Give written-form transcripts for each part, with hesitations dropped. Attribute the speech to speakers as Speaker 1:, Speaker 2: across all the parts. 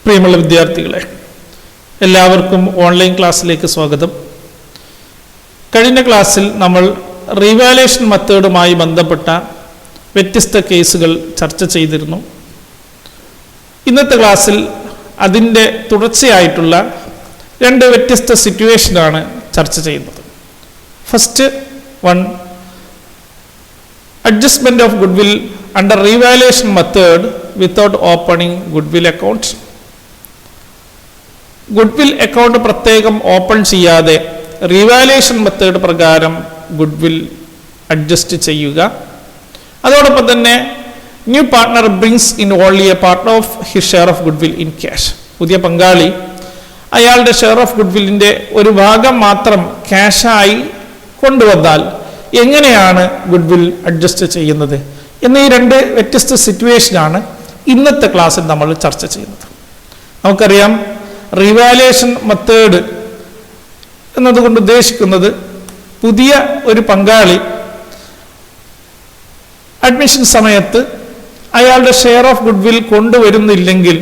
Speaker 1: പ്രിയമുള്ള വിദ്യാർത്ഥികളെ, എല്ലാവർക്കും ഓൺലൈൻ ക്ലാസ്സിലേക്ക് സ്വാഗതം. കഴിഞ്ഞ ക്ലാസ്സിൽ നമ്മൾ റീവാലുവേഷൻ മെത്തേഡുമായി ബന്ധപ്പെട്ട വ്യത്യസ്ത കേസുകൾ ചർച്ച ചെയ്തിരുന്നു. ഇന്നത്തെ ക്ലാസ്സിൽ അതിൻ്റെ തുടർച്ചയായിട്ടുള്ള രണ്ട് വ്യത്യസ്ത സിറ്റുവേഷനാണ് ചർച്ച ചെയ്യുന്നത്. First one, adjustment of goodwill under revaluation method without opening goodwill account. Goodwill account പ്രത്യേകം ഓപ്പൺ ചെയ്യാതെ റീവാലുവേഷൻ മെത്തേഡ് പ്രകാരം ഗുഡ്വിൽ അഡ്ജസ്റ്റ് ചെയ്യുക. അതോടൊപ്പം തന്നെ new partner brings in only A part of his share of goodwill in cash. പുതിയ പങ്കാളി അയാളുടെ share of ഗുഡ്വില്ലിൻ്റെ ഒരു ഭാഗം മാത്രം ക്യാഷായി കൊണ്ടുവന്നാൽ എങ്ങനെയാണ് ഗുഡ്വിൽ അഡ്ജസ്റ്റ് ചെയ്യുന്നത് എന്നീ രണ്ട് വ്യത്യസ്ത സിറ്റുവേഷനാണ് ഇന്നത്തെ ക്ലാസ്സിൽ നമ്മൾ ചർച്ച ചെയ്യുന്നത്. നമുക്കറിയാം, റീവാലുവേഷൻ മെത്തേഡ് എന്നതുകൊണ്ട് ഉദ്ദേശിക്കുന്നത് പുതിയ ഒരു പങ്കാളി അഡ്മിഷൻ സമയത്ത് അയാളുടെ ഷെയർ ഓഫ് ഗുഡ്വിൽ കൊണ്ടുവരുന്നില്ലെങ്കിൽ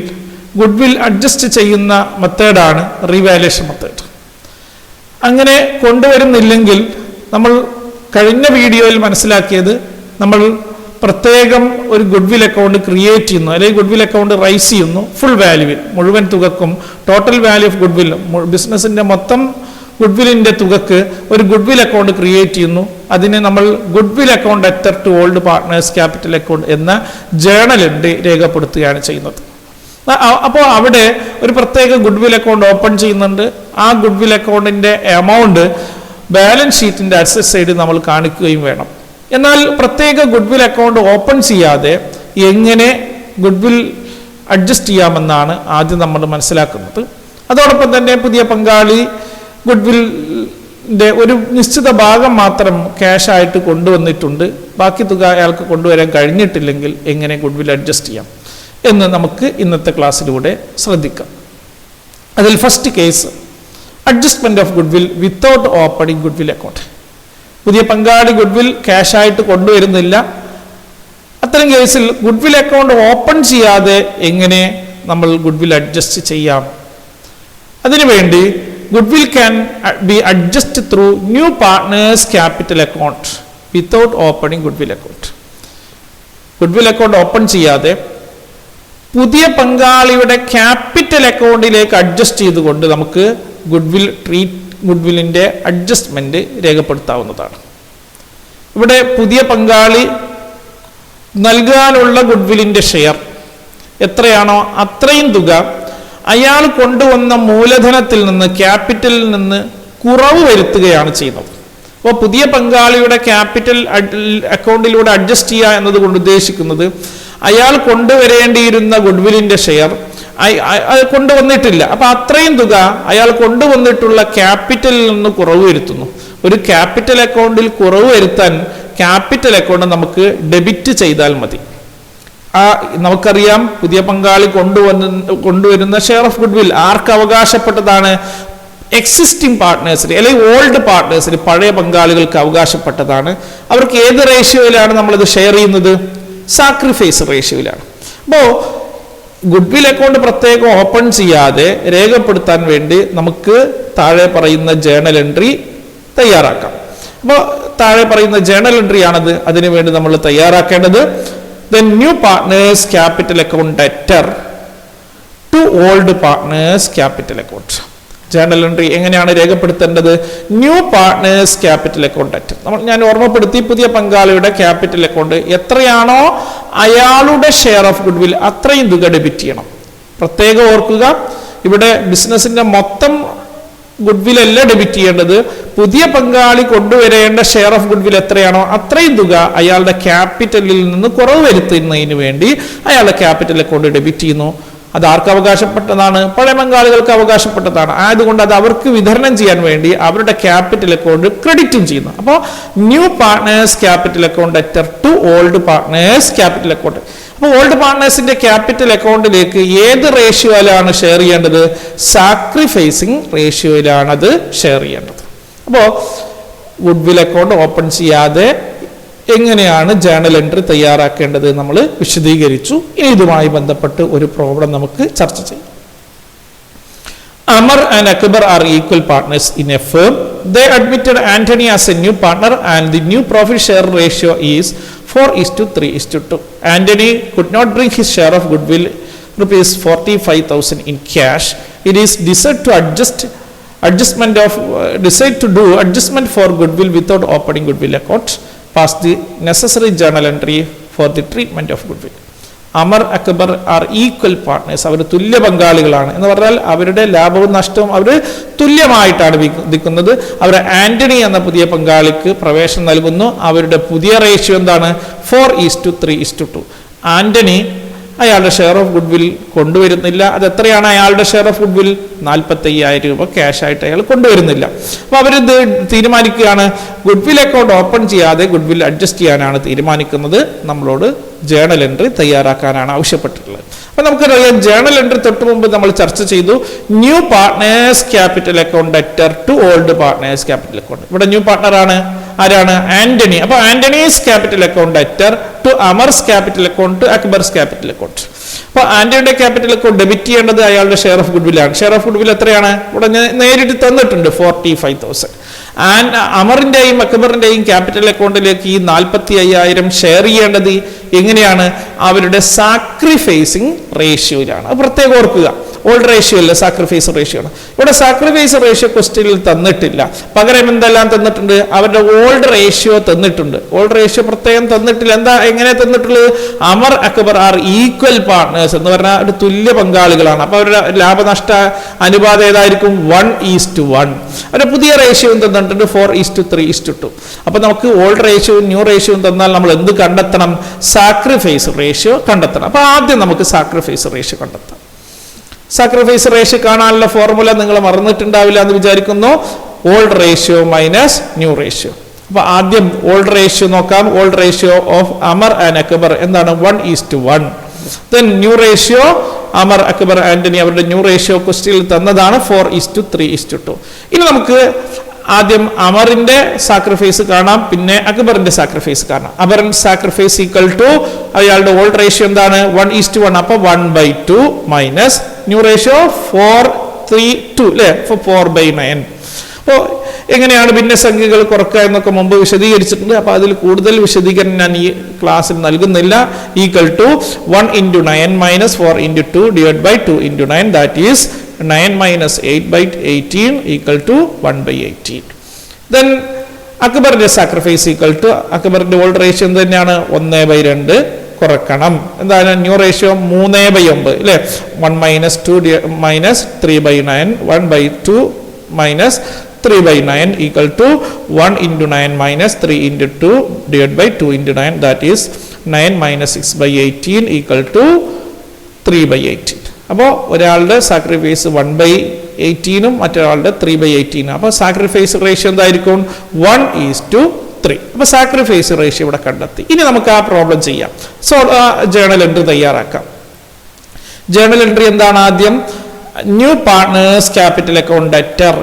Speaker 1: ഗുഡ്വിൽ അഡ്ജസ്റ്റ് ചെയ്യുന്ന മെത്തേഡാണ് റീവാലുവേഷൻ മെത്തേഡ്. അങ്ങനെ കൊണ്ടുവരുന്നില്ലെങ്കിൽ നമ്മൾ കഴിഞ്ഞ വീഡിയോയിൽ മനസ്സിലാക്കിയത്, നമ്മൾ പ്രത്യേകം ഒരു ഗുഡ്വിൽ അക്കൗണ്ട് ക്രിയേറ്റ് ചെയ്യുന്നു, അല്ലെങ്കിൽ ഗുഡ്വിൽ അക്കൗണ്ട് റൈസ് ചെയ്യുന്നു. ഫുൾ വാല്യൂവിൽ, മുഴുവൻ തുകക്കും, ടോട്ടൽ വാല്യൂ ഓഫ് ഗുഡ്വിൽ, ബിസിനസിൻ്റെ മൊത്തം ഗുഡ്വില്ലിൻ്റെ തുകക്ക് ഒരു ഗുഡ്വിൽ അക്കൗണ്ട് ക്രിയേറ്റ് ചെയ്യുന്നു. അതിനെ നമ്മൾ goodwill account അറ്റർ to old partners capital account എന്ന ജേണൽ എൻട്രി രേഖപ്പെടുത്തുകയാണ് ചെയ്യുന്നത്. അപ്പോൾ അവിടെ ഒരു പ്രത്യേക ഗുഡ്വിൽ അക്കൗണ്ട് ഓപ്പൺ ചെയ്യുന്നുണ്ട്. ആ ഗുഡ്വിൽ അക്കൗണ്ടിൻ്റെ എമൗണ്ട് ബാലൻസ് ഷീറ്റിൻ്റെ അസറ്റ് സൈഡിൽ നമ്മൾ കാണിക്കുകയും വേണം. എന്നാൽ പ്രത്യേക ഗുഡ്വിൽ അക്കൗണ്ട് ഓപ്പൺ ചെയ്യാതെ എങ്ങനെ ഗുഡ്വിൽ അഡ്ജസ്റ്റ് ചെയ്യാമെന്നാണ് ആദ്യം നമ്മൾ മനസ്സിലാക്കുന്നത്. അതോടൊപ്പം തന്നെ പുതിയ പങ്കാളി ഗുഡ്വില്ലിൻ്റെ ഒരു നിശ്ചിത ഭാഗം മാത്രം ക്യാഷായിട്ട് കൊണ്ടുവന്നിട്ടുണ്ട്, ബാക്കി തുക അയാൾക്ക് കൊണ്ടുവരാൻ കഴിഞ്ഞിട്ടില്ലെങ്കിൽ എങ്ങനെ ഗുഡ്വിൽ അഡ്ജസ്റ്റ് ചെയ്യാം എന്ന് നമുക്ക് ഇന്നത്തെ ക്ലാസ്സിലൂടെ ശ്രദ്ധിക്കാം. അതിൽ first case, adjustment of goodwill without opening goodwill account. പുതിയ പങ്കാളി ഗുഡ്വിൽ ക്യാഷായിട്ട് കൊണ്ടുവരുന്നില്ല. അത്തരം കേസിൽ ഗുഡ്വിൽ അക്കൗണ്ട് ഓപ്പൺ ചെയ്യാതെ എങ്ങനെ നമ്മൾ ഗുഡ്വിൽ അഡ്ജസ്റ്റ് ചെയ്യാം? അതിനുവേണ്ടി goodwill can be adjust through new partners capital account without opening goodwill account. Goodwill account open ചെയ്യാതെ പുതിയ പങ്കാളിയുടെ ക്യാപിറ്റൽ അക്കൗണ്ടിലേക്ക് അഡ്ജസ്റ്റ് ചെയ്തുകൊണ്ട് നമുക്ക് ഗുഡ്വില്ലിൻ്റെ അഡ്ജസ്റ്റ്മെൻറ്റ് രേഖപ്പെടുത്താവുന്നതാണ്. ഇവിടെ പുതിയ പങ്കാളി നൽകാനുള്ള ഗുഡ്വില്ലിൻ്റെ ഷെയർ എത്രയാണോ അത്രയും തുക അയാൾ കൊണ്ടുവന്ന മൂലധനത്തിൽ നിന്ന്, ക്യാപിറ്റലിൽ നിന്ന് കുറവ് വരുത്തുകയാണ് ചെയ്യുന്നത്. അപ്പോൾ പുതിയ പങ്കാളിയുടെ ക്യാപിറ്റൽ അക്കൗണ്ടിലൂടെ അഡ്ജസ്റ്റ് ചെയ്യുക എന്നതുകൊണ്ട് ഉദ്ദേശിക്കുന്നത്, അയാൾ കൊണ്ടുവരേണ്ടിയിരുന്ന ഗുഡ്വില്ലിൻ്റെ ഷെയർ കൊണ്ടുവന്നിട്ടില്ല. അപ്പൊ അത്രയും തുക അയാൾ കൊണ്ടുവന്നിട്ടുള്ള ക്യാപിറ്റലിൽ നിന്ന് കുറവ് വരുത്തുന്നു. ഒരു ക്യാപിറ്റൽ അക്കൗണ്ടിൽ കുറവ് വരുത്താൻ ക്യാപിറ്റൽ അക്കൗണ്ട് നമുക്ക് ഡെബിറ്റ് ചെയ്താൽ മതി. നമുക്കറിയാം, പുതിയ പങ്കാളി കൊണ്ടുവരുന്ന ഷെയർ ഓഫ് ഗുഡ്വിൽ ആർക്ക് അവകാശപ്പെട്ടതാണ്? എക്സിസ്റ്റിംഗ് പാർട്ട്നേഴ്സിന്, അല്ലെങ്കിൽ ഓൾഡ് പാർട്ട്നേഴ്സിന്, പഴയ പങ്കാളികൾക്ക് അവകാശപ്പെട്ടതാണ്. അവർക്ക് ഏത് റേഷ്യോയിലാണ് നമ്മളിത് ഷെയർ ചെയ്യുന്നത്? സാക്രിഫൈസ് റേഷ്യോയിലാണ്. അപ്പോൾ ഗുഡ്വിൽ അക്കൗണ്ട് പ്രത്യേകം ഓപ്പൺ ചെയ്യാതെ രേഖപ്പെടുത്താൻ വേണ്ടി നമുക്ക് താഴെ പറയുന്ന ജേണൽ എൻട്രി തയ്യാറാക്കാം. അപ്പോൾ താഴെ പറയുന്ന ജേണൽ എൻട്രി ആണത്. അതിനുവേണ്ടി നമ്മൾ തയ്യാറാക്കേണ്ടത്, the new partners capital account debtor to old partners capital account. Journal entry എങ്ങനെയാണ് രേഖപ്പെടുത്തേണ്ടത്? New partners capital account debtor. ഞാൻ ഓർമ്മപ്പെടുത്തി, പുതിയ പങ്കാളിയുടെ ക്യാപിറ്റൽ അക്കൗണ്ട് എത്രയാണോ അയാളുടെ ഷെയർ ഓഫ് ഗുഡ്വിൽ അത്രയും തുക ഡെബിറ്റ് ചെയ്യണം. പ്രത്യേകം ഓർക്കുക, ഇവിടെ ബിസിനസിന്റെ മൊത്തം ഗുഡ്വിലല്ല ഡെബിറ്റ് ചെയ്യേണ്ടത്. പുതിയ പങ്കാളി കൊണ്ടുവരേണ്ട ഷെയർ ഓഫ് ഗുഡ്വിൽ എത്രയാണോ അത്രയും തുക അയാളുടെ ക്യാപിറ്റലിൽ നിന്ന് കുറവ് വരുത്തുന്നതിന് വേണ്ടി അയാളുടെ ക്യാപിറ്റൽ അക്കൗണ്ട് ഡെബിറ്റ് ചെയ്യുന്നു. അത് ആർക്ക് അവകാശപ്പെട്ടതാണ്? പഴയ പങ്കാളികൾക്ക് അവകാശപ്പെട്ടതാണ്. ആയതുകൊണ്ട് അത് അവർക്ക് വിതരണം ചെയ്യാൻ വേണ്ടി അവരുടെ ക്യാപിറ്റൽ അക്കൗണ്ട് ക്രെഡിറ്റും ചെയ്യുന്നു. അപ്പോൾ new partners capital account debtor to old partners capital account. അപ്പോൾ ഓൾഡ് പാർട്ട്നേഴ്സിന്റെ ക്യാപിറ്റൽ അക്കൗണ്ടിലേക്ക് ഏത് റേഷ്യോയിലാണ് ഷെയർ ചെയ്യേണ്ടത്? സാക്രിഫൈസിങ് റേഷ്യോയിലാണ് അത് ഷെയർ ചെയ്യേണ്ടത്. അപ്പോൾ ഗുഡ്വിൽ അക്കൗണ്ട് ഓപ്പൺ ചെയ്യാതെ എങ്ങനെയാണ് ജേണൽ എൻട്രി തയ്യാറാക്കേണ്ടത് നമ്മൾ വിശദീകരിച്ചു. ഇനി ഇതുമായി ബന്ധപ്പെട്ട് ഒരു പ്രോബ്ലം നമുക്ക് ചർച്ച ചെയ്യാം. Amar and Akbar are equal partners in a firm. They admitted Anthony as a new partner and the new profit share ratio is 4:3:2. Anthony could not bring his share of goodwill rupees 45,000 in cash. It is decided to decide to do adjustment for goodwill without opening goodwill account. Pass the necessary journal entry for the treatment of goodwill. Amar Akbar are equal partners, അവർ തുല്യ പങ്കാളികളാണ് എന്ന് പറഞ്ഞാൽ അവരുടെ ലാഭവും നഷ്ടവും അവർ തുല്യമായിട്ടാണ് വിധിക്കുന്നത്. അവർ ആന്റണി എന്ന പുതിയ പങ്കാളിക്ക് പ്രവേശനം നൽകുന്നു. അവരുടെ പുതിയ റേഷ്യോ എന്താണ്? 4:3:2. ആന്റണി അയാളുടെ ഷെയർ ഓഫ് ഗുഡ്വിൽ കൊണ്ടുവരുന്നില്ല. അത് എത്രയാണ് അയാളുടെ ഷെയർ ഓഫ് ഗുഡ്വിൽ? 45,000 രൂപ ക്യാഷ് ആയിട്ട് അയാൾ കൊണ്ടുവരുന്നില്ല. അപ്പോൾ അവരിത് തീരുമാനിക്കുകയാണ്, ഗുഡ്വിൽ അക്കൗണ്ട് ഓപ്പൺ ചെയ്യാതെ ഗുഡ്വിൽ അഡ്ജസ്റ്റ് ചെയ്യാനാണ് തീരുമാനിക്കുന്നത്. നമ്മളോട് ജേണൽ എൻട്രി തയ്യാറാക്കാനാണ് ആവശ്യപ്പെട്ടിട്ടുള്ളത്. അപ്പോൾ നമുക്കറിയാം, ജേണൽ എൻട്രി തൊട്ട് മുമ്പ് നമ്മൾ ചർച്ച ചെയ്തു, new partners capital account debtor to old partners capital account. ഇവിടെ ന്യൂ പാർട്ട്ണർ ആരാണ്? ആന്റണി. അപ്പോൾ Antony's capital account debtor to Amar's capital account to Akbar's capital account. അപ്പോൾ ആന്റണിയുടെ ക്യാപിറ്റൽ അക്കൗണ്ട് ഡെബിറ്റ് ചെയ്യേണ്ടത് അയാളുടെ ഷെയർ ഓഫ് ഗുഡ്വില്ലാണ്. ഷെയർ ഓഫ് ഗുഡ്വിൽ എത്രയാണ്? ഇവിടെ നേരിട്ട് തന്നിട്ടുണ്ട് 45,000. അമറിന്റെയും അക്ബറിന്റെയും ക്യാപിറ്റൽ അക്കൗണ്ടിലേക്ക് ഈ 45,000 ഷെയർ ചെയ്യേണ്ടത് എങ്ങനെയാണ്? അവരുടെ സാക്രിഫൈസിങ് റേഷ്യോയിലാണ്. അത് പ്രത്യേകം ഓർക്കുക. ഓൾഡ് റേഷ്യോ അല്ല, സാക്രിഫൈസ് റേഷ്യോ ആണ്. ഇവിടെ സാക്രിഫൈസ് റേഷ്യോ ക്വസ്റ്റ്യനിൽ തന്നിട്ടില്ല. പകരം എന്തെല്ലാം തന്നിട്ടുണ്ട്? അവരുടെ ഓൾഡ് റേഷ്യോ തന്നിട്ടുണ്ട്. ഓൾഡ് റേഷ്യോ പ്രത്യേകം തന്നിട്ടില്ല. എങ്ങനെ തന്നിട്ടുള്ളത്? Amar Akbar are equal partners എന്ന് പറഞ്ഞാൽ ഒരു തുല്യ പങ്കാളികളാണ്. അപ്പൊ അവരുടെ ലാഭനഷ്ട അനുപാതം ഏതായിരിക്കും? 1:1. അവരുടെ പുതിയ റേഷ്യോയും തന്നിട്ടുണ്ട് 4:3:2. അപ്പൊ നമുക്ക് ഓൾഡ് റേഷ്യോയും ന്യൂ റേഷ്യോയും തന്നാൽ നമ്മൾ എന്ത് കണ്ടെത്തണം? സാക്രിഫൈസ് റേഷ്യോ കണ്ടെത്തണം. അപ്പൊ ആദ്യം നമുക്ക് സാക്രിഫൈസ് റേഷ്യോ കണ്ടെത്താം. സാക്രിഫൈസ് റേഷ്യോ കാണാനുള്ള ഫോർമുല നിങ്ങൾ മറന്നിട്ടുണ്ടാവില്ല എന്ന് വിചാരിക്കുന്നു. Old ratio minus new ratio. അപ്പൊ ആദ്യം ഓൾഡ് റേഷ്യോ നോക്കാം. Old ratio of Amar and Akbar എന്താണ്? 1:1. Then new ratio Amar Akbar Antony, അവരുടെ ന്യൂ റേഷ്യോ ക്വസ്റ്റ്യനിൽ തന്നതാണ് 4:3:2. ഇനി നമുക്ക് ആദ്യം അമറിന്റെ സാക്രിഫൈസ് കാണാം, പിന്നെ അക്ബറിന്റെ സാക്രിഫൈസ് കാണാം. അമറിൻ സാക്രിഫൈസ് ഈക്വൽ ടു അയാളുടെ ഓൾഡ് റേഷ്യോ എന്താണ്? 1:1. അപ്പൊ 1/2 മൈനസ് ന്യൂ റേഷ്യോ 4:3:2 അല്ലെ? 4/9. അപ്പോൾ എങ്ങനെയാണ് ഭിന്നസംഖ്യകൾ കുറക്കുക എന്നൊക്കെ മുമ്പ് വിശദീകരിച്ചിട്ടുണ്ട്. അപ്പൊ അതിൽ കൂടുതൽ വിശദീകരണം ഞാൻ ഈ ക്ലാസ്സിൽ നൽകുന്നില്ല. Equal to 1:9 minus 4:2 divide by 2:9, that is 9 minus 8/18 equal to 1/18. Then അക്ബറിന്റെ സാക്രിഫൈസ് ഈക്വൽ ടു അക്ബറിന്റെ ഓൾഡ് റേഷ്യോ തന്നെയാണ് 1/2 കുറക്കണം. എന്താണ് ന്യൂ റേഷ്യോ? 3/9 അല്ലെ? 1 minus 2 minus 3/9, 1/2 minus 3/9 equal to 1:9 minus 3:2 divided by 2:9, that is 9 minus 6/18 equal to 3/18. അപ്പോൾ ഒരാളുടെ sacrifice 1/18 മറ്റൊരാളുടെ 3/18. അപ്പോൾ സാക്രിഫൈസ് റേഷ്യോ എന്തായിരിക്കും? 1:3. അപ്പോൾ സാക്രിഫൈസ് റേഷ്യോ ഇവിടെ കണ്ടെത്തി. ഇനി നമുക്ക് ആ പ്രോബ്ലം ചെയ്യാം. സോ ജേണൽ എൻട്രി തയ്യാറാക്കാം. ജേണൽ എൻട്രി എന്താണ്? ആദ്യം new partners capital account debtor.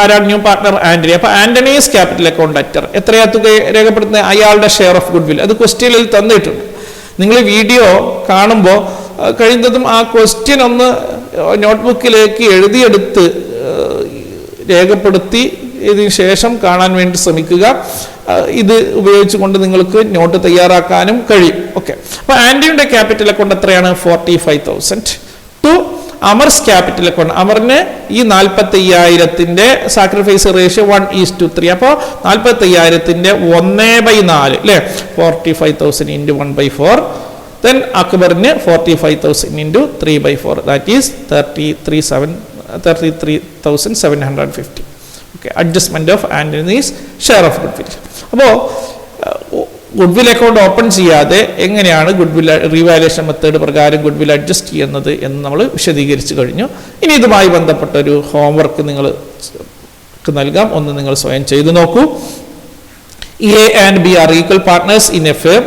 Speaker 1: ആരാണ് ന്യൂ പാർട്ട്ണർ? ആന്റണി. അപ്പൊ ആന്റണീസ് ക്യാപിറ്റൽ അക്കൗണ്ട് ഡെറ്റർ എത്രയാ തുക രേഖപ്പെടുത്തുന്നത്? അയാളുടെ ഷെയർ ഓഫ് ഗുഡ്വിൽ. അത് ക്വസ്റ്റ്യനിൽ തന്നിട്ടുണ്ട്. നിങ്ങൾ വീഡിയോ കാണുമ്പോൾ കഴിയുന്നതും ആ ക്വസ്റ്റ്യൻ ഒന്ന് നോട്ട്ബുക്കിലേക്ക് എഴുതിയെടുത്ത് രേഖപ്പെടുത്തി ഇതിന് ശേഷം കാണാൻ വേണ്ടി ശ്രമിക്കുക. ഇത് ഉപയോഗിച്ചുകൊണ്ട് നിങ്ങൾക്ക് നോട്ട് തയ്യാറാക്കാനും കഴിയും. ഓക്കെ. അപ്പൊ ആന്റണിയുടെ ക്യാപിറ്റൽ അക്കൗണ്ട് എത്രയാണ്? 45,000. To Amar's capital account. അമറിന് ഈ 45,000 സാക്രിഫൈസ് റേഷ്യോ 1:3. അപ്പോൾ 45,000 1/4 അല്ലെ? 45,000 into 1/4. Then അക്ബറിന് 45,000 into 3/4, that is 33,750. Okay, adjustment of Anthony's share of goodwill. അപ്പോൾ ഗുഡ്വിൽ അക്കൗണ്ട് ഓപ്പൺ ചെയ്യാതെ എങ്ങനെയാണ് ഗുഡ്വിൽ റീവാലുവേഷൻ മെത്തേഡ് പ്രകാരം ഗുഡ്വിൽ അഡ്ജസ്റ്റ് ചെയ്യുന്നത് എന്ന് നമ്മൾ വിശദീകരിച്ചു കഴിഞ്ഞു. ഇനി ഇതുമായി ബന്ധപ്പെട്ട ഒരു ഹോംവർക്ക് നിങ്ങൾക്ക് നൽകാം. ഒന്ന് നിങ്ങൾ സ്വയം ചെയ്തു നോക്കൂ. A and B are equal partners in a firm.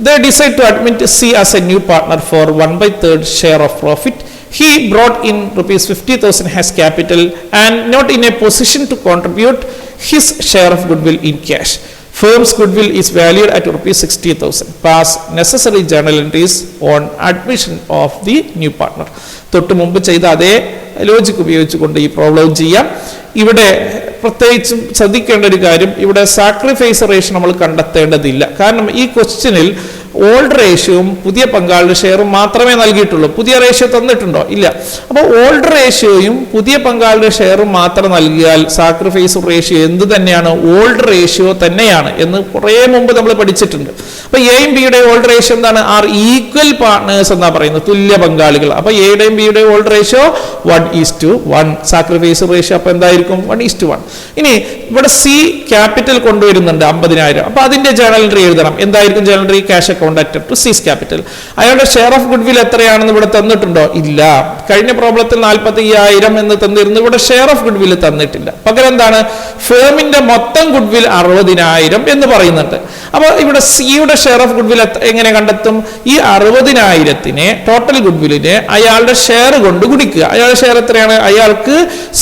Speaker 1: They decide to admit C as a new partner for 1/3 share of profit. He brought in rupees 50,000 as capital and not in a position to contribute his share of goodwill in cash. Firm's goodwill is valued at rupees 60,000. Pass necessary journal entries on admission of the new partner. തൊട്ട് മുമ്പ് ചെയ്ത അതേ logic ഉപയോഗിച്ചുകൊണ്ട് ഈ problem ചെയ്യാം. ഇവിടെ പ്രത്യേകിച്ചും ശ്രദ്ധിക്കേണ്ട ഒരു കാര്യം, ഇവിടെ സാക്രിഫൈസ് റേഷ്യോ നമ്മൾ കണ്ടെത്തേണ്ടതില്ല. കാരണം ഈ ക്വസ്റ്റ്യനിൽ ഓൾഡ് റേഷ്യോയും പുതിയ പങ്കാളിയുടെ ഷെയറും മാത്രമേ നൽകിയിട്ടുള്ളൂ. പുതിയ റേഷ്യോ തന്നിട്ടുണ്ടോ? ഇല്ല. അപ്പോൾ ഓൾഡ് റേഷ്യോയും പുതിയ പങ്കാളിയുടെ ഷെയറും മാത്രം നൽകിയാൽ സാക്രിഫൈസ് റേഷ്യോ എന്ത് തന്നെയാണ്? ഓൾഡ് റേഷ്യോ തന്നെയാണ് എന്ന് കുറേ മുമ്പ് നമ്മൾ പഠിച്ചിട്ടുണ്ട്. അപ്പൊ എയും ബിയുടെ ഓൾഡ് റേഷ്യോ എന്താണ്? ആർ ഈക്വൽ പാർട്ട്നേഴ്സ് എന്നാ പറയുന്നത്, തുല്യ പങ്കാളികൾ. അപ്പൊ എയുടെയും ബിയുടെ ഓൾഡ് റേഷ്യോ 1:1. സാക്രിഫൈസ് റേഷ്യോ അപ്പൊ എന്തായിരിക്കും? 1:1. ഇനി ഇവിടെ സി ക്യാപിറ്റൽ കൊണ്ടുവരുന്നുണ്ട് 50,000. അപ്പൊ അതിന്റെ ജേണൽ എൻട്രി എഴുതണം. എന്തായിരിക്കും journal entry? Cash account അറ്റഡ് to C's capital. അയാളുടെ ഷെയർ ഓഫ് ഗുഡ്വിൽ എത്രയാണെന്ന് ഇവിടെ തന്നിട്ടുണ്ടോ? ഇല്ല. കഴിഞ്ഞ പ്രോബ്ലത്തിൽ 45,000 എന്ന് തന്നിരുന്നു. ഇവിടെ ഷെയർ ഓഫ് ഗുഡ്വിൽ തന്നിട്ടില്ല. പകരം എന്താണ്? ഫേമിന്റെ മൊത്തം ഗുഡ്വിൽ 60,000 എന്ന് പറയുന്നുണ്ട്. അപ്പൊ ഇവിടെ സിയുടെ ഷെയർ ഓഫ് ഗുഡ്വിൽ എങ്ങനെ കണ്ടെത്തും? ഈ 60,000-നെ ടോട്ടൽ ഗുഡ്വിലിനെ അയാളുടെ ഷെയർ കൊണ്ട് ഗുണിക്കുക. അയാളുടെ ഷെയർ എത്രയാണ്? അയാൾക്ക്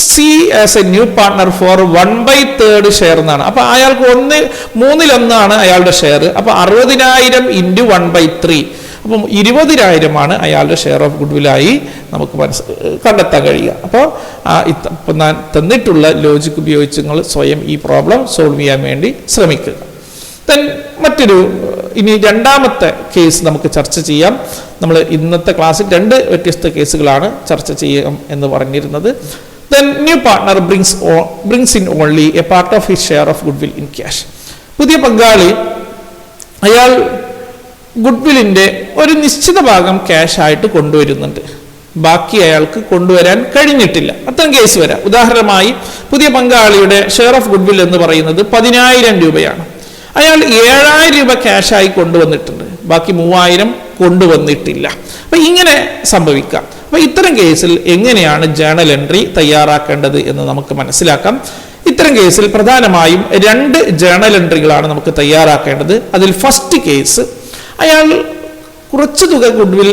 Speaker 1: C as A new partner four 1/3 share എന്നാണ്. അപ്പൊ അയാൾക്ക് 1/3 അയാളുടെ ഷെയർ. അപ്പൊ 60,000 × 1/3. അപ്പം 20,000 അയാളുടെ ഷെയർ ഓഫ് ഗുഡ്വില്ലായി നമുക്ക് കണ്ടെത്താൻ കഴിയുക. അപ്പോൾ ഇപ്പം ഞാൻ തന്നിട്ടുള്ള ലോജിക് ഉപയോഗിച്ച് നിങ്ങൾ സ്വയം ഈ പ്രോബ്ലം സോൾവ് ചെയ്യാൻ വേണ്ടി ശ്രമിക്കുക. മറ്റൊരു ഇനി രണ്ടാമത്തെ കേസ് നമുക്ക് ചർച്ച ചെയ്യാം. നമ്മൾ ഇന്നത്തെ ക്ലാസ്സിൽ 2 വ്യത്യസ്ത കേസുകളാണ് ചർച്ച ചെയ്യാം എന്ന് പറഞ്ഞിരുന്നത്. Then new partner brings in only a part of his share of goodwill in cash. പുതിയ പങ്കാളി അയാൾ ഗുഡ്വില്ലിന്റെ ഒരു നിശ്ചിത ഭാഗം ക്യാഷ് ആയിട്ട് കൊണ്ടുവരുന്നുണ്ട്. ബാക്കി അയാൾക്ക് കൊണ്ടുവരാൻ കഴിഞ്ഞിട്ടില്ല. അത്തരം കേസ് വരാം. ഉദാഹരണമായി പുതിയ പങ്കാളിയുടെ ഷെയർ ഓഫ് ഗുഡ്വിൽ എന്ന് പറയുന്നത് 10,000 രൂപയാണ്. അയാൾ 7,000 രൂപ ക്യാഷായി കൊണ്ടുവന്നിട്ടുണ്ട്. ബാക്കി 3,000 കൊണ്ടുവന്നിട്ടില്ല. അപ്പൊ ഇങ്ങനെ സംഭവിക്കാം. അപ്പൊ ഇത്തരം കേസിൽ എങ്ങനെയാണ് ജേണൽ എൻട്രി തയ്യാറാക്കേണ്ടത് എന്ന് നമുക്ക് മനസ്സിലാക്കാം. ഇത്തരം കേസിൽ പ്രധാനമായും 2 ജേണൽ എൻട്രികളാണ് നമുക്ക് തയ്യാറാക്കേണ്ടത്. അതിൽ ഫസ്റ്റ് കേസ്, അയാൾ കുറച്ച് തുക ഗുഡ്വിൽ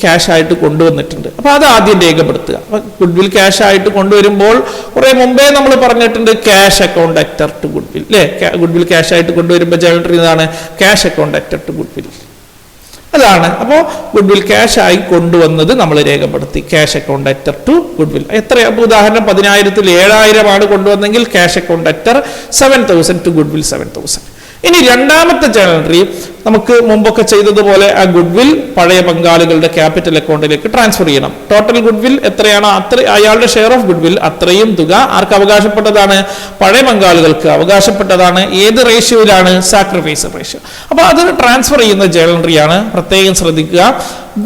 Speaker 1: ക്യാഷ് ആയിട്ട് കൊണ്ടുവന്നിട്ടുണ്ട്. അപ്പൊ അത് ആദ്യം രേഖപ്പെടുത്തുക. ഗുഡ്വിൽ ക്യാഷ് ആയിട്ട് കൊണ്ടുവരുമ്പോൾ കുറെ മുമ്പേ നമ്മൾ പറഞ്ഞിട്ടുണ്ട് ക്യാഷ് അക്കൗണ്ട് അറ്റഡ് ടു ഗുഡ്വിൽ അല്ലേ. ഗുഡ്വിൽ ക്യാഷ് ആയിട്ട് കൊണ്ടുവരുമ്പോൾ ജേണൽ എൻട്രി ഇതാണ്, ക്യാഷ് അക്കൗണ്ട് അറ്റഡ് ടു ഗുഡ്വിൽ. അതാണ്. അപ്പോൾ ഗുഡ്വിൽ ക്യാഷ് ആയി കൊണ്ടുവന്നത് നമ്മൾ രേഖപ്പെടുത്തി, ക്യാഷ് അക്കൗണ്ട് അറ്റഡ് ടു ഗുഡ്വിൽ. എത്രയാണ്? ഉദാഹരണം 10,000-ൽ 7,000 കൊണ്ടുവന്നെങ്കിൽ ക്യാഷ് അക്കൗണ്ട് അറ്റഡ് 7,000 ടു ഗുഡ്വിൽ 7,000. ഇനി രണ്ടാമത്തെ ജേണൽ എൻട്രി നമുക്ക് മുമ്പൊക്കെ ചെയ്തതുപോലെ ആ ഗുഡ്വിൽ പഴയ പങ്കാളികളുടെ ക്യാപിറ്റൽ അക്കൗണ്ടിലേക്ക് ട്രാൻസ്ഫർ ചെയ്യണം. ടോട്ടൽ ഗുഡ്വിൽ എത്രയാണോ അയാളുടെ ഷെയർ ഓഫ് ഗുഡ്വിൽ അത്രയും തുക ആർക്ക് അവകാശപ്പെട്ടതാണ്? പഴയ പങ്കാളികൾക്ക് അവകാശപ്പെട്ടതാണ്. ഏത് റേഷ്യോയിലാണ്? Sacrifice ratio. അപ്പൊ അത് ട്രാൻസ്ഫർ ചെയ്യുന്ന ജേണൽ എൻട്രിയാണ്. പ്രത്യേകം ശ്രദ്ധിക്കുക,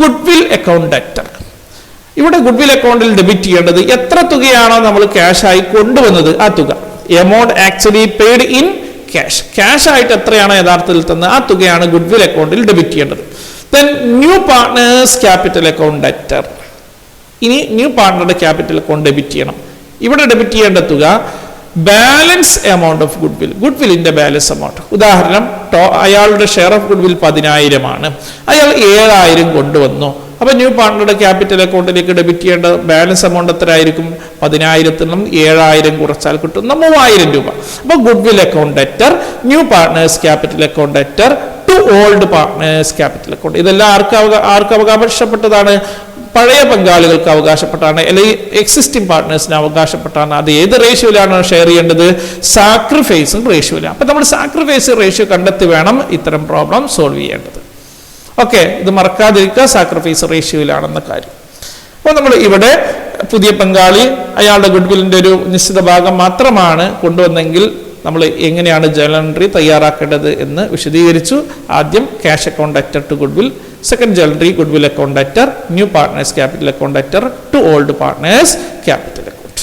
Speaker 1: ഗുഡ്വിൽ അക്കൗണ്ട് അറ്റഡ്. ഇവിടെ ഗുഡ്വിൽ അക്കൗണ്ടിൽ ഡെബിറ്റ് ചെയ്യേണ്ടത് എത്ര തുകയാണോ നമ്മൾ ക്യാഷ് ആയി കൊണ്ടുവന്നത് ആ തുക. Amount actually paid in cash ആയിട്ട് എത്രയാണ് യഥാർത്ഥത്തിൽ തന്നത് ആ തുകയാണ് ഗുഡ്വിൽ അക്കൗണ്ടിൽ ഡെബിറ്റ് ചെയ്യേണ്ടത്. Then new partners capital account അറ്റഡ്. ഇനി ന്യൂ പാർട്ട്ണറുടെ ക്യാപിറ്റൽ അക്കൗണ്ട് ഡെബിറ്റ് ചെയ്യണം. ഇവിടെ ഡെബിറ്റ് ചെയ്യേണ്ട തുക ബാലൻസ് എമൗണ്ട് ഓഫ് ഗുഡ്വിൽ, ഗുഡ്വില്ലിന്റെ ബാലൻസ് എമൗണ്ട്. ഉദാഹരണം, അയാളുടെ ഷെയർ ഓഫ് ഗുഡ്വിൽ 10,000 ആണ്. അയാൾ 7,000 കൊണ്ടുവന്നു. അപ്പൊ ന്യൂ പാർട്ട്ണറുടെ ക്യാപിറ്റൽ അക്കൗണ്ടിലേക്ക് ഡെബിറ്റ് ചെയ്യേണ്ട ബാലൻസ് എമൗണ്ട് എത്ര ആയിരിക്കും? 10,000-ൽ നിന്നും 7,000 കുറച്ചാൽ കിട്ടുന്ന 3,000 രൂപ. അപ്പൊ goodwill account added, new partners capital account അറ്റഡ് to old partners capital account. ഇതെല്ലാം ആർക്ക് അവകാശപ്പെട്ടതാണ്? പഴയ പങ്കാളികൾക്ക് അവകാശപ്പെട്ടാണ്, അല്ലെങ്കിൽ എക്സിസ്റ്റിംഗ് പാർട്ട്നേഴ്സിന് അവകാശപ്പെട്ടാണ്. അത് ഏത് റേഷ്യോയിലാണ് ഷെയർ ചെയ്യേണ്ടത്? സാക്രിഫൈസ് റേഷ്യോയിലാണ്. അപ്പൊ നമ്മൾ സാക്രിഫൈസ് റേഷ്യോ കണ്ടെത്തി വേണം ഇത്തരം പ്രോബ്ലം സോൾവ് ചെയ്യേണ്ടത്. ഓക്കെ, ഇത് മറക്കാതിരിക്കുക, സാക്രിഫൈസ് റേഷ്യോയിലാണെന്ന കാര്യം. അപ്പോൾ നമ്മൾ ഇവിടെ പുതിയ പങ്കാളി അയാളുടെ ഗുഡ്വില്ലിന്റെ ഒരു നിശ്ചിത ഭാഗം മാത്രമാണ് കൊണ്ടുവന്നെങ്കിൽ നമ്മൾ എങ്ങനെയാണ് ജേണൽ എൻട്രി തയ്യാറാക്കേണ്ടത് എന്ന് വിശദീകരിച്ചു. ആദ്യം cash account അറ്റഡ് to goodwill, second journal entry goodwill account added, new partners capital account അറ്റഡ് to old partners capital account.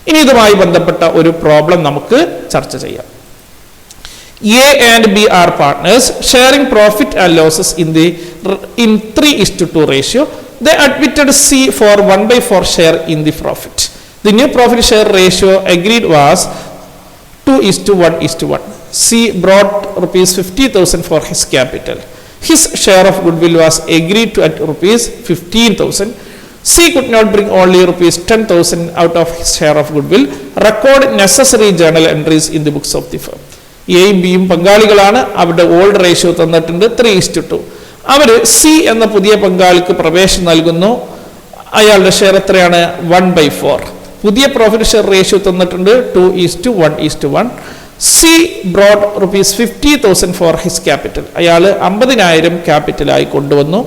Speaker 1: ഇനി ഇതുമായി ബന്ധപ്പെട്ട ഒരു പ്രോബ്ലം നമുക്ക് ചർച്ച ചെയ്യാം. A and B are partners sharing profit and losses in 3:2 ratio. They admitted C for 1/4 share in the profit. The new profit share ratio agreed was 2:1:1. C brought rupees 50,000 for his capital. His share of goodwill was agreed to at rupees 15,000. C could not bring only rupees 10,000 out of his share of goodwill. Record necessary journal entries in the books of the firm. എയും ബിയും പങ്കാളികളാണ്. അവരുടെ old ratio തന്നിട്ടുണ്ട് 3:2. അവർ C എന്ന പുതിയ പങ്കാളിക്ക് പ്രവേശനം നൽകുന്നു. അയാളുടെ ഷെയർ എത്രയാണ്? 1/4. പുതിയ പ്രോഫിറ്റ് ഷെയർ റേഷ്യോ തന്നിട്ടുണ്ട് 2:1:1. C brought ₹50,000 for his capital. അയാൾ 50,000 ക്യാപിറ്റലായി കൊണ്ടുവന്നു.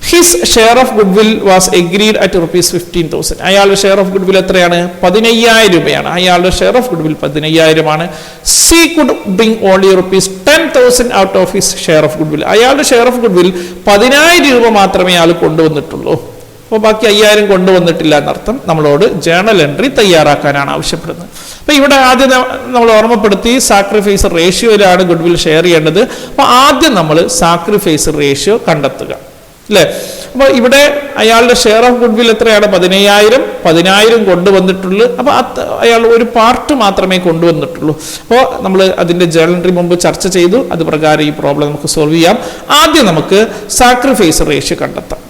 Speaker 1: His share of goodwill was agreed at ₹15,000. അയാളുടെ ഷെയർ ഓഫ് ഗുഡ് വിൽ എത്രയാണ്? 15,000 രൂപയാണ്. അയാളുടെ share of good will 15,000 C could bring only ₹10,000 out of his share of good will. അയാളുടെ share of good will 10,000 രൂപ മാത്രമേ അയാൾ കൊണ്ടുവന്നിട്ടുള്ളൂ. അപ്പോൾ ബാക്കി 5,000 കൊണ്ടുവന്നിട്ടില്ല എന്നർത്ഥം. നമ്മളോട് ജേണൽ എൻട്രി തയ്യാറാക്കാനാണ് ആവശ്യപ്പെടുന്നത്. അപ്പോൾ ഇവിടെ ആദ്യം നമ്മൾ ഓർമ്മപ്പെടുത്തി സാക്രിഫൈസ് റേഷ്യോയിലാണ് ഗുഡ് വിൽ ഷെയർ ചെയ്യേണ്ടത്. അപ്പോൾ ആദ്യം നമ്മൾ സാക്രിഫൈസ് റേഷ്യോ കണ്ടെത്തുക അല്ലേ. അപ്പോൾ ഇവിടെ അയാളുടെ ഷെയർ ഓഫ് ഗുഡ് വിൽ എത്രയാണ്? 15,000 കൊണ്ടുവന്നിട്ടുള്ളൂ. അപ്പോൾ അയാൾ ഒരു പാർട്ട് മാത്രമേ കൊണ്ടുവന്നിട്ടുള്ളൂ. അപ്പോൾ നമ്മൾ അതിൻ്റെ ജേണൽ എൻട്രി മുമ്പ് ചർച്ച ചെയ്തു. അത് പ്രകാരം ഈ പ്രോബ്ലം നമുക്ക് സോൾവ് ചെയ്യാം. ആദ്യം നമുക്ക് സാക്രിഫൈസ് റേഷ്യോ കണ്ടെത്താം.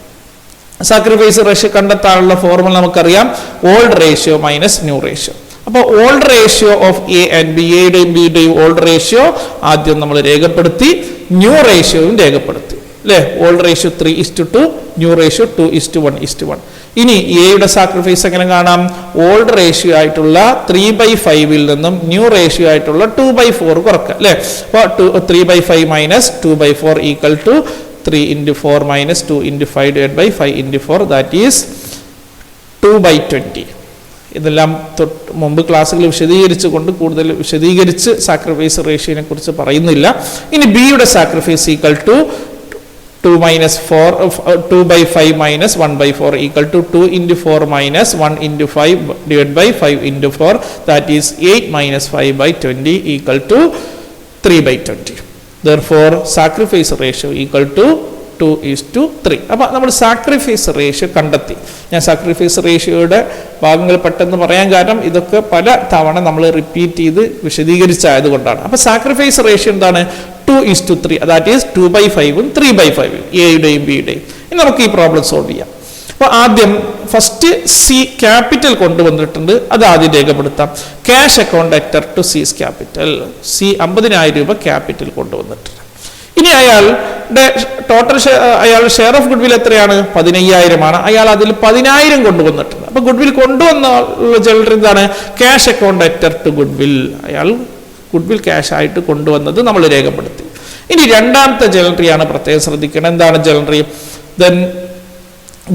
Speaker 1: സാക്രിഫൈസ് റേഷ്യോ കണ്ടെത്താനുള്ള ഫോർമുല നമുക്കറിയാം. Old ratio minus new ratio. അപ്പോൾ old ratio of A and B, എയുടെയും ബിയുടെയും ഓൾഡ് റേഷ്യോ ആദ്യം നമ്മൾ രേഖപ്പെടുത്തി. ന്യൂ റേഷ്യോയും രേഖപ്പെടുത്തി അല്ലേ. Old ratio 3:2, new ratio 2:1:1. ഇനി എയുടെ സാക്രിഫൈസ് എങ്ങനെ കാണാം? ഓൾഡ് റേഷ്യോ ആയിട്ടുള്ള 3/5 നിന്നും ന്യൂ റേഷ്യോ ആയിട്ടുള്ള 2/4 കുറക്കുക അല്ലേ. അപ്പോൾ 3/5 minus 2/4 equal to 3 × 4 minus 2 × 5 divided by 5 × 4, that is 2/20. ഇതെല്ലാം മുമ്പ് ക്ലാസ്സുകൾ വിശദീകരിച്ചുകൊണ്ട് കൂടുതൽ വിശദീകരിച്ച് സാക്രിഫൈസ് റേഷ്യോനെ കുറിച്ച് പറയുന്നില്ല. ഇനി ബിയുടെ sacrifice equal to 2/5 minus 1/4 equal to 2 × 4 minus 1 × 5 divided by 5 × 4, that is 8 minus 5/20 equal to 3/20. Therefore, sacrifice ratio equal to 2:3. അപ്പോൾ നമ്മൾ സാക്രിഫൈസ് റേഷ്യോ കണ്ടെത്തി. ഞാൻ സാക്രിഫൈസ് റേഷ്യോയുടെ ഭാഗങ്ങൾ പെട്ടെന്ന് പറയാൻ കാരണം ഇതൊക്കെ പല തവണ നമ്മൾ റിപ്പീറ്റ് ചെയ്ത് വിശദീകരിച്ചായതുകൊണ്ടാണ്. അപ്പോൾ സാക്രിഫൈസ് റേഷ്യോ എന്താണ്? 2:3. ദാറ്റ് ഈസ് 2/5 3/5 എയുടെയും ബിയുടെയും. ഇനി നമുക്ക് ഈ പ്രോബ്ലം സോൾവ് ചെയ്യാം. അപ്പോൾ ആദ്യം ഫസ്റ്റ് സി ക്യാപിറ്റൽ കൊണ്ടുവന്നിട്ടുണ്ട്. അത് ആദ്യം രേഖപ്പെടുത്താം. Cash account debtor to C's capital. C 50,000 രൂപ ക്യാപിറ്റൽ കൊണ്ടുവന്നിട്ടുണ്ട്. ഇനി അയാളുടെ ടോട്ടൽ അയാളുടെ ഷെയർ ഓഫ് ഗുഡ് വിൽ എത്രയാണ്? 15,000. അയാൾ അതിൽ 10,000 കൊണ്ടുവന്നിട്ടുണ്ട്. അപ്പൊ ഗുഡ് വിൽ കൊണ്ടുവന്ന ജനറൽ എന്താണ്? Cash account debtor to goodwill. അയാൾ ഗുഡ് വിൽ ക്യാഷ് ആയിട്ട് കൊണ്ടുവന്നത് നമ്മൾ രേഖപ്പെടുത്തി. ഇനി രണ്ടാമത്തെ ജനററിയാണ് പ്രത്യേകം ശ്രദ്ധിക്കണം. എന്താണ് ജനററി? Then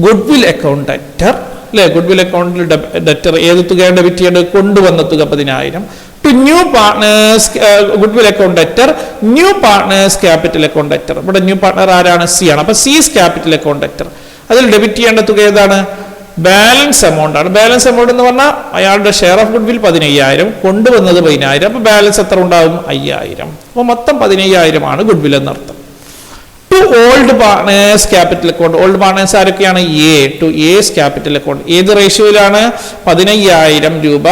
Speaker 1: goodwill account debtor അല്ലെ. ഗുഡ് വിൽ അക്കൗണ്ടിൽ ഡെറ്റർ ഏത് തുകയാണ് ഡെബിറ്റ് ചെയ്യേണ്ടത്? കൊണ്ടുവന്ന തുക 10,000. To new partners goodwill account debtor, new partners capital account debtor. ഇവിടെ ന്യൂ പാർട്ട്ണർ ആരാണ്? സി ആണ്. അപ്പൊ സീസ് ക്യാപിറ്റൽ അക്കൗണ്ട് ഡെറ്റർ. അതിൽ ഡെബിറ്റ് ചെയ്യേണ്ട തുക ഏതാണ്? ബാലൻസ് എമൗണ്ട് ആണ്. ബാലൻസ് എമൗണ്ട് എന്ന് പറഞ്ഞാൽ അയാളുടെ ഷെയർ ഓഫ് ഗുഡ് വിൽ 15,000, കൊണ്ടുവന്നത് 10,000. അപ്പൊ ബാലൻസ് എത്ര ഉണ്ടാവും? 5,000. അപ്പൊ മൊത്തം 15,000 ഗുഡ് വിൽ എന്നർത്ഥം. To old partners capital account. Old partners ആരൊക്കെയാണ്? A. To S capital account. ഏത് റേഷ്യോയിലാണ്? 15,000 രൂപ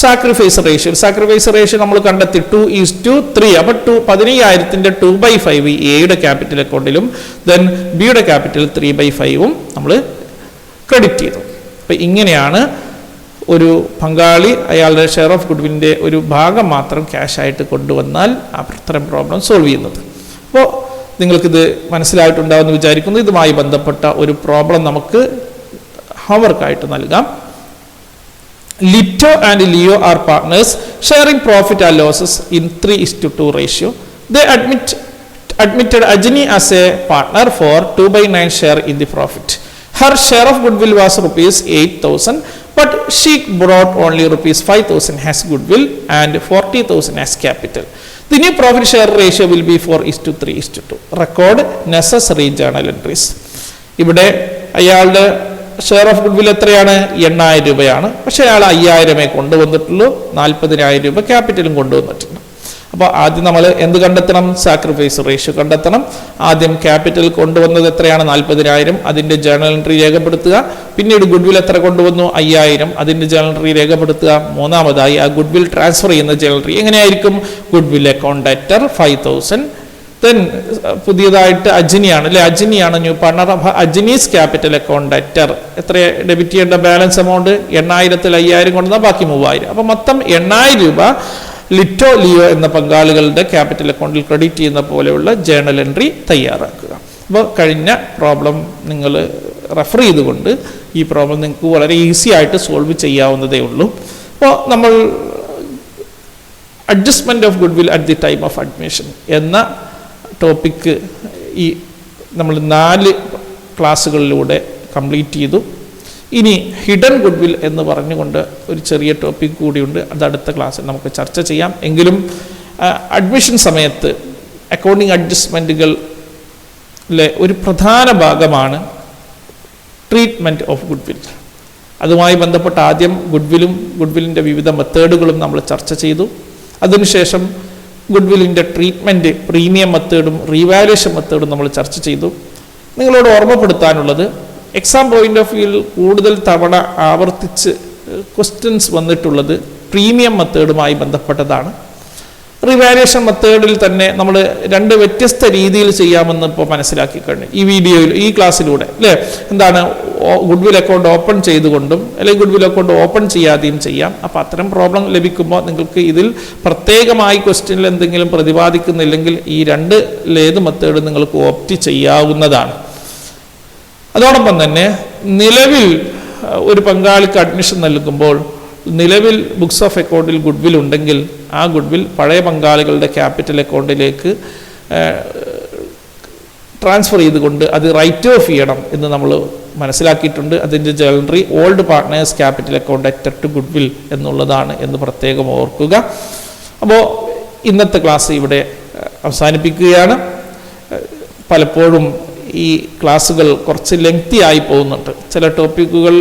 Speaker 1: സാക്രിഫൈസ് റേഷ്യോ. സാക്രിഫൈസ് റേഷ്യോ നമ്മൾ കണ്ടെത്തി 2:3. അപ്പൊ 15,000ന്റെ 2/5 എയുടെ ക്യാപിറ്റൽ അക്കൗണ്ടിലും ദെൻ ബിയുടെ ക്യാപിറ്റൽ 3/5 നമ്മൾ ക്രെഡിറ്റ് ചെയ്തു. അപ്പൊ ഇങ്ങനെയാണ് ഒരു പങ്കാളി അയാളുടെ ഷെയർ ഓഫ് ഗുഡ്വില്ലിന്റെ ഒരു ഭാഗം മാത്രം ക്യാഷ് ആയിട്ട് കൊണ്ടുവന്നാൽ അത്തരം പ്രോബ്ലം സോൾവ് ചെയ്യുന്നത്. അപ്പോൾ നിങ്ങൾക്കിത് മനസ്സിലായിട്ടുണ്ടാവുമെന്ന് വിചാരിക്കുന്നു. ഇതുമായി ബന്ധപ്പെട്ട ഒരു പ്രോബ്ലം നമുക്ക് ഹോംവർക്കായിട്ട് നൽകാം. Lito and Leo are partners sharing profit and losses in 3:2 ratio. They admitted Ajni as a partner for 2/9 share in the profit. Her share of goodwill was ₹8,000, but she brought only ₹5,000 as goodwill and 40,000 as capital. The new profit share ratio will be 4:3:2. Record necessary journal entries. ഇവിടെ അയാളുടെ share of good will എത്രയാണ്? 8,000 രൂപയാണ്. പക്ഷെ അയാൾ 5,000 കൊണ്ടുവന്നിട്ടുള്ളൂ. 40,000 രൂപ ക്യാപിറ്റലും കൊണ്ടുവന്നിട്ടുണ്ട്. അപ്പോൾ ആദ്യം നമ്മൾ എന്ത് കണ്ടെത്തണം? സാക്രിഫൈസ് റേഷ്യോ കണ്ടെത്തണം. ആദ്യം ക്യാപിറ്റൽ കൊണ്ടുവന്നത് എത്രയാണ്? 40,000. അതിന്റെ ജേണൽ എൻട്രി രേഖപ്പെടുത്തുക. പിന്നീട് ഗുഡ് വിൽ എത്ര കൊണ്ടുവന്നു? 5,000. അതിന്റെ ജേണൽ എൻട്രി രേഖപ്പെടുത്തുക. മൂന്നാമതായി ആ ഗുഡ് വിൽ ട്രാൻസ്ഫർ ചെയ്യുന്ന ജേണൽ എൻട്രി എങ്ങനെയായിരിക്കും? Goodwill account debtor 5,000. Then പുതിയതായിട്ട് അജ്നിയാണ് അല്ലെ. അജ്നിയാണ് new partner. Ajni's capital account debtor എത്ര ഡെബിറ്റ് ചെയ്യേണ്ട ബാലൻസ് എമൗണ്ട്? 8,000ൽ 5,000 കൊണ്ടുവന്നാൽ ബാക്കി 3,000. അപ്പൊ മൊത്തം 8,000 രൂപ ലിറ്റോ ലിയോ എന്ന പങ്കാളികളുടെ ക്യാപിറ്റൽ അക്കൗണ്ടിൽ ക്രെഡിറ്റ് ചെയ്യുന്ന പോലെയുള്ള ജേണൽ എൻട്രി തയ്യാറാക്കുക. അപ്പോൾ കഴിഞ്ഞ പ്രോബ്ലം നിങ്ങൾ റെഫർ ചെയ്തുകൊണ്ട് ഈ പ്രോബ്ലം നിങ്ങൾക്ക് വളരെ ഈസി ആയിട്ട് സോൾവ് ചെയ്യാവുന്നതേ ഉള്ളൂ. അപ്പോൾ നമ്മൾ adjustment of good will at the time of admission എന്ന ടോപ്പിക്ക് ഈ നമ്മൾ 4 ക്ലാസ്സുകളിലൂടെ കംപ്ലീറ്റ് ചെയ്തു. ഇനി ഹിഡൻ ഗുഡ് വിൽ എന്ന് പറഞ്ഞുകൊണ്ട് ഒരു ചെറിയ ടോപ്പിക് കൂടിയുണ്ട്. അത് അടുത്ത ക്ലാസ്സിൽ നമുക്ക് ചർച്ച ചെയ്യാം. എങ്കിലും അഡ്മിഷൻ സമയത്ത് അക്കൗണ്ടിങ് അഡ്ജസ്റ്റ്മെൻറ്റുകളിലെ ഒരു പ്രധാന ഭാഗമാണ് ട്രീറ്റ്മെൻറ്റ് ഓഫ് ഗുഡ് വിൽ. അതുമായി ബന്ധപ്പെട്ട ആദ്യം ഗുഡ് വില്ലിൻ്റെ വിവിധ മെത്തേഡുകളും നമ്മൾ ചർച്ച ചെയ്തു. അതിനുശേഷം ഗുഡ് വില്ലിൻ്റെ ട്രീറ്റ്മെൻറ്റ്, പ്രീമിയം മെത്തേഡും റീവാലുവേഷൻ മെത്തേഡും നമ്മൾ ചർച്ച ചെയ്തു. നിങ്ങളോട് ഓർമ്മപ്പെടുത്താനുള്ളത്, എക്സാം പോയിന്റ് ഓഫ് വ്യൂവിൽ കൂടുതൽ തവണ ആവർത്തിച്ച് ക്വസ്റ്റ്യൻസ് വന്നിട്ടുള്ളത് പ്രീമിയം മെത്തേഡുമായി ബന്ധപ്പെട്ടതാണ്. റിവാലുവേഷൻ മെത്തേഡിൽ തന്നെ നമ്മൾ 2 വ്യത്യസ്ത രീതിയിൽ ചെയ്യാമെന്ന് ഇപ്പോൾ മനസ്സിലാക്കി കഴിഞ്ഞു ഈ വീഡിയോയിൽ, ഈ ക്ലാസ്സിലൂടെ അല്ലേ. എന്താണ്, ഗുഡ് വിൽ അക്കൗണ്ട് ഓപ്പൺ ചെയ്തുകൊണ്ടും അല്ലെങ്കിൽ ഗുഡ് വിൽ അക്കൗണ്ട് ഓപ്പൺ ചെയ്യാതെയും ചെയ്യാം. അപ്പോൾ അത്തരം പ്രോബ്ലം ലഭിക്കുമ്പോൾ നിങ്ങൾക്ക് ഇതിൽ പ്രത്യേകമായി ക്വസ്റ്റ്യനിൽ എന്തെങ്കിലും പ്രതിപാദിക്കുന്നില്ലെങ്കിൽ ഈ 2 മെത്തേഡ് നിങ്ങൾക്ക് ഓപ്റ്റ് ചെയ്യാവുന്നതാണ്. അതോടൊപ്പം തന്നെ നിലവിൽ ഒരു പങ്കാളിക്ക് അഡ്മിഷൻ നൽകുമ്പോൾ നിലവിൽ ബുക്സ് ഓഫ് അക്കൗണ്ടിൽ ഗുഡ് വിൽ ഉണ്ടെങ്കിൽ ആ ഗുഡ് വിൽ പഴയ പങ്കാളികളുടെ ക്യാപിറ്റൽ അക്കൗണ്ടിലേക്ക് ട്രാൻസ്ഫർ ചെയ്തുകൊണ്ട് അത് റൈറ്റ് ഓഫ് ചെയ്യണം എന്ന് നമ്മൾ മനസ്സിലാക്കിയിട്ടുണ്ട്. അതിൻ്റെ ജേണറി old partners capital account അറ്റർ to goodwill എന്നുള്ളതാണ് എന്ന് പ്രത്യേകം ഓർക്കുക. അപ്പോൾ ഇന്നത്തെ ക്ലാസ് ഇവിടെ അവസാനിപ്പിക്കുകയാണ്. പലപ്പോഴും ഈ ക്ലാസ്സുകൾ കുറച്ച് ലെങ്തി ആയി പോകുന്നുണ്ട്. ചില ടോപ്പിക്കുകൾ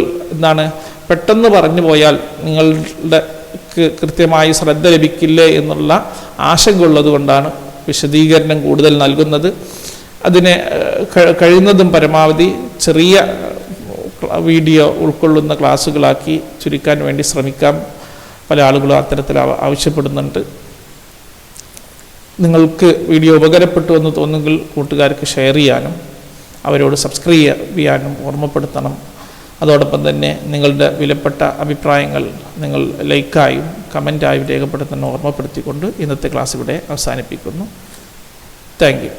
Speaker 1: പെട്ടെന്ന് പറഞ്ഞു പോയാൽ നിങ്ങളുടെ കൃത്യമായി ശ്രദ്ധ ലഭിക്കില്ലേ എന്നുള്ള ആശങ്ക ഉള്ളത് കൊണ്ടാണ് വിശദീകരണം കൂടുതൽ നൽകുന്നത്. അതിനെ കഴിയുന്നതും പരമാവധി ചെറിയ വീഡിയോ ഉൾക്കൊള്ളുന്ന ക്ലാസ്സുകളാക്കി ചുരുക്കാൻ വേണ്ടി ശ്രമിക്കാം. പല ആളുകളും അത്തരത്തിൽ ആവശ്യപ്പെടുന്നുണ്ട്. നിങ്ങൾക്ക് വീഡിയോ ഉപകാരപ്പെട്ടു എന്ന് തോന്നുമെങ്കിൽ കൂട്ടുകാർക്ക് ഷെയർ ചെയ്യാനും അവരോട് സബ്സ്ക്രൈബ് ചെയ്യാനും ഓർമ്മപ്പെടുത്തണം. അതോടൊപ്പം തന്നെ നിങ്ങളുടെ വിലപ്പെട്ട അഭിപ്രായങ്ങൾ നിങ്ങൾ ലൈക്കായും കമൻറ്റായും രേഖപ്പെടുത്തുന്ന ഓർമ്മപ്പെടുത്തിക്കൊണ്ട് ഇന്നത്തെ ക്ലാസ് ഇവിടെ അവസാനിപ്പിക്കുന്നു. Thank you.